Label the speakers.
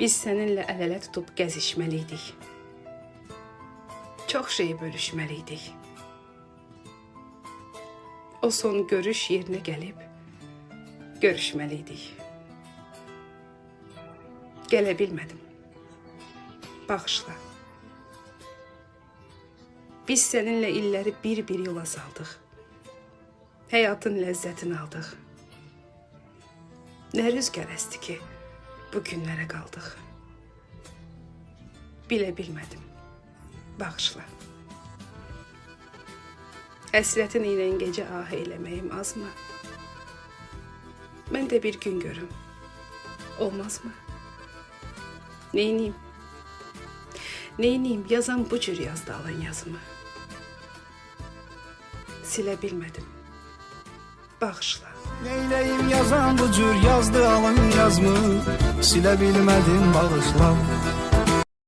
Speaker 1: Biz səninlə əl-ələ tutub gəzişməliydik. Çox şey bölüşməliydik. O son görüş yerinə gəlib görüşməliydik. Gələ bilmədim. Bağışla. Biz səninlə illəri bir-bir yola saldıq. Həyatın ləzzətini aldıq. Nə rüzgar əsti ki, bu günlərə qaldıq. Bilə bilmədim. Bağışla. Həsrətin ilə gecə ah eləməyim azmı? Mən də bir gün görüm. Olmazmı? Neyniyim? Neyniyim? Yazan bu cür yazdı alan yazımı. Silə bilmədim. Bağışla.
Speaker 2: Neyleyim yazan bu cür yazdı alın yazmı, silə bilmədim bağışla.